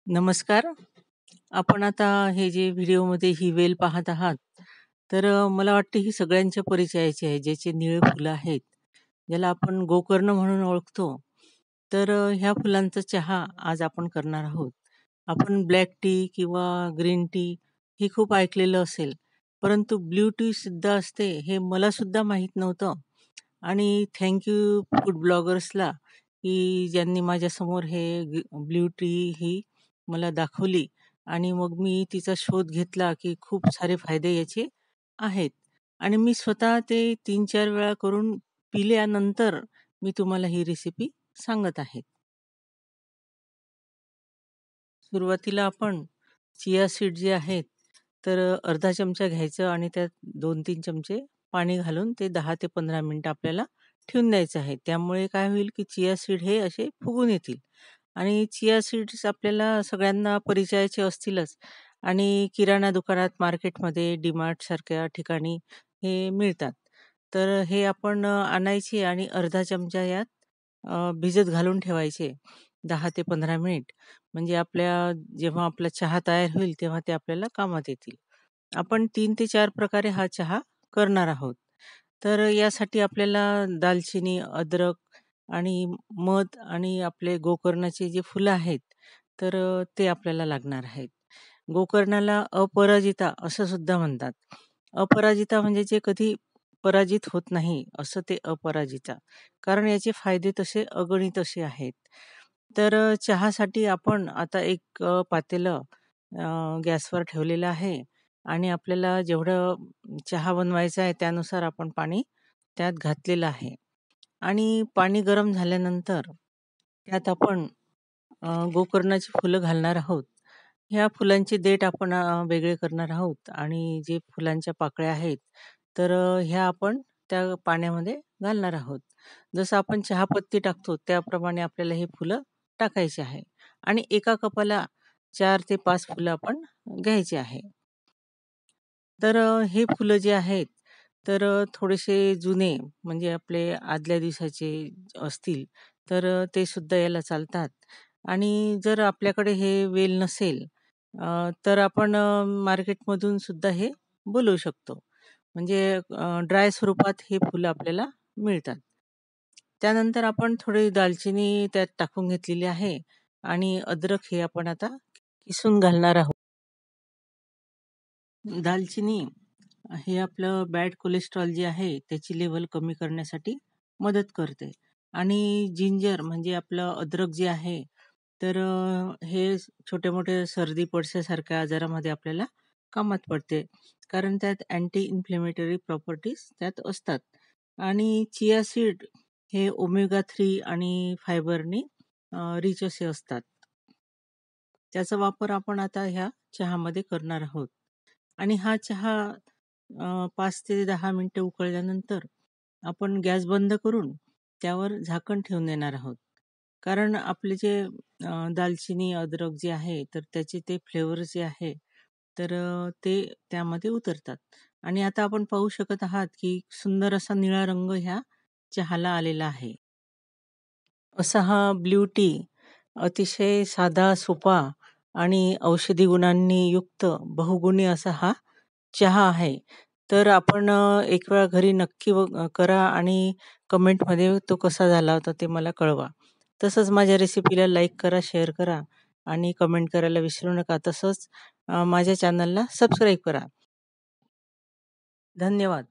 नमस्कार. आपण आता हे जे व्हिडिओमध्ये ही वेल पाहत आहात, तर मला वाटतं ही सगळ्यांच्या परिचयाची आहे. ज्याचे निळे फुलं आहेत, ज्याला आपण गोकर्ण म्हणून ओळखतो. तर ह्या फुलांचा चहा आज आपण करणार आहोत. आपण ब्लॅक टी किंवा ग्रीन टी हे खूप ऐकलेलं असेल, परंतु ब्लू टी सुद्धा असते हे मला सुद्धा माहीत नव्हतं. आणि थँक फूड ब्लॉगर्सला, की ज्यांनी माझ्यासमोर हे ब्लू टी ही मला दाखवली आणि मग मी तिचा शोध घेतला, की खूप सारे फायदे याचे आहेत. आणि मी स्वतः ते 3-4 वेळा करून पिल्यानंतर मी तुम्हाला ही रेसिपी सांगत आहे. सुरुवातीला आपण चिया सीड जे आहेत, तर अर्धा चमचा घ्यायचं आणि त्यात 2-3 चमचे पाणी घालून ते 10 ते 15 मिनिटं आपल्याला ठेवून द्यायचं आहे. त्यामुळे काय होईल, की चिया सीड हे असे फुगून येतील. आणि चिया सीड्स आपल्याला सगळ्यांना परिचयाचे असतीलच आणि किराणा दुकानात, मार्केटमध्ये, सारख्या ठिकाणी हे मिळतात. तर हे आपण आणायचे आणि अर्धा चमचा यात भिजत घालून ठेवायचे 10 ते 15 मिनिट. म्हणजे जेव्हा आपला चहा तयार होईल, तेव्हा ते आपल्याला कामात येतील. आपण 3 ते 4 प्रकारे हा चहा करणार आहोत. तर यासाठी आपल्याला दालचिनी, अद्रक आणि मध आणि आपले गोकर्णाचे जे फुलं आहेत, तर ते आपल्याला लागणार आहेत. गोकर्णाला अपराजिता असं सुद्धा म्हणतात. अपराजिता म्हणजे जे कधी पराजित होत नाही, असं ते अपराजिता. कारण याचे फायदे तसे अगणित असे आहेत. तर चहासाठी आपण आता एक पातेलं गॅसवर ठेवलेलं आहे आणि आपल्याला जेवढं चहा बनवायचा आहे त्यानुसार आपण पाणी त्यात घातलेलं आहे. आणि पाणी गरम झाल्यानंतर त्यात आपण गोकर्णाची फुलं घालणार आहोत. ह्या फुलांचे देठ आपण वेगळे करणार आहोत आणि जे फुलांच्या पाकळ्या आहेत, तर ह्या आपण त्या पाण्यामध्ये घालणार आहोत. जसं आपण चहापत्ती टाकतो त्याप्रमाणे आपल्याला हे फुलं टाकायचे आहे आणि एका कपाला 4 ते 5 फुलं आपण घ्यायची आहे. तर हे फुलं जे आहेत, तर थोडेसे जुने म्हणजे आपले आदल्या दिवसाचे असतील, तर ते सुद्धा याला चालतात. आणि जर आपल्याकडे हे वेल नसेल, तर आपण मार्केटमधून सुद्धा हे बोलवू शकतो. म्हणजे ड्राय स्वरूपात हे फुलं आपल्याला मिळतात. त्यानंतर आपण थोडी दालचिनी त्यात टाकून घेतलेली आहे आणि अद्रक हे आपण आता किसून घालणार आहोत. दालचिनी हे आपलं बॅड कोलेस्ट्रॉल जे आहे त्याची लेवल कमी करण्यासाठी मदत करते. आणि जिंजर म्हणजे आपलं अद्रक जे आहे, तर हे छोटे-मोठे सर्दी पडसासारख्या आजारामध्ये आपल्याला कामात पडते. कारण त्यात अँटी इन्फ्लेमेटरी प्रॉपर्टीज त्यात असतात. आणि चिया सीड हे ओमेगा 3 आणि फायबरनी रिच असे असतात. त्याचा वापर आपण आता ह्या चहामध्ये करणार आहोत. आणि हा चहा 5 ते 10 मिनिटं उकळल्यानंतर आपण गॅस बंद करून त्यावर झाकण ठेवून देणार आहोत. कारण आपले जे दालचिनी, अद्रक जे आहे, तर त्याचे ते फ्लेवर जे आहे, तर ते त्यामध्ये उतरतात. आणि आता आपण पाहू शकत आहात, की सुंदर असा निळा रंग ह्या चहाला आलेला आहे. असा हा ब्लू टी अतिशय साधा, सोपा आणि औषधी गुणांनी युक्त बहुगुणी असा हा चहा आहे. तर आपण एक वेळा घरी नक्की करा आणि कमेंटमध्ये तो कसा झाला होता ते मला कळवा. तसंच माझ्या रेसिपीला लाईक करा, शेअर करा आणि कमेंट करायला विसरू नका. तसंच माझ्या चॅनलला सबस्क्राईब करा. धन्यवाद.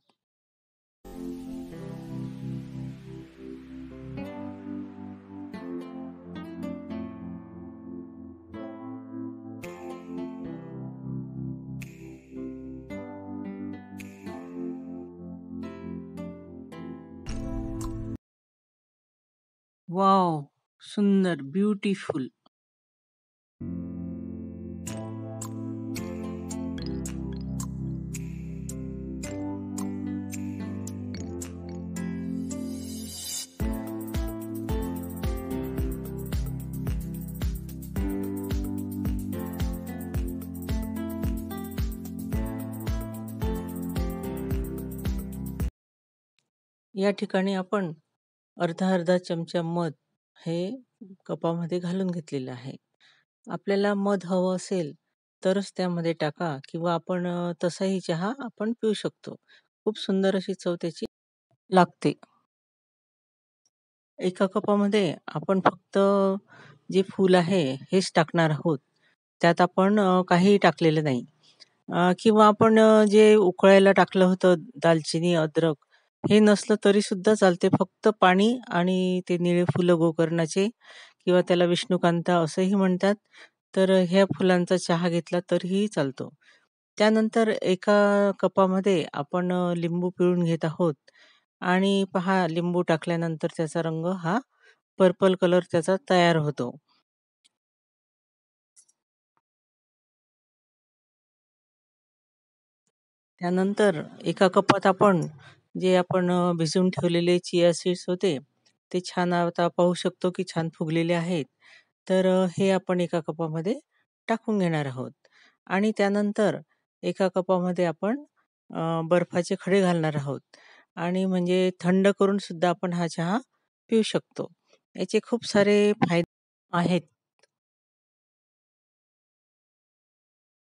वॉव! सुंदर, ब्युटिफुल. या ठिकाणी आपण अर्धा-अर्धा चमचा मध हे कपामध्ये घालून घेतलेलं आहे. आपल्याला मध हवं असेल, तरच त्यामध्ये टाका किंवा आपण तसाही चहा आपण पिऊ शकतो. खूप सुंदर अशी चव त्याची लागते. एका कपामध्ये आपण फक्त जे फूल आहे हेच टाकणार आहोत. त्यात आपण काहीही टाकलेलं नाही. किंवा आपण जे उकळायला टाकलं होतं दालचिनी, अद्रक हे नसलं तरीसुद्धा चालते. फक्त पाणी आणि ते निळे फुलं गोकर्णाचे किंवा त्याला विष्णुकांता असंही म्हणतात. तर ह्या फुलांचा चहा घेतला तरीही चालतो. त्यानंतर एका कपामध्ये आपण लिंबू पिळून घेत आहोत आणि पहा लिंबू टाकल्यानंतर त्याचा रंग हा पर्पल कलर त्याचा तयार होतो. त्यानंतर एका कपात आपण जे आपण भिजवून ठेवलेले चिया सीड्स होते, ते छान आता पाहू शकतो की छान फुगलेले आहेत. तर हे आपण एका कपामध्ये टाकून घेणार आहोत आणि त्यानंतर एका कपामध्ये आपण बर्फाचे खडे घालणार आहोत आणि म्हणजे थंड करून सुद्धा आपण हा चहा पिऊ शकतो. याचे खूप सारे फायदे आहेत.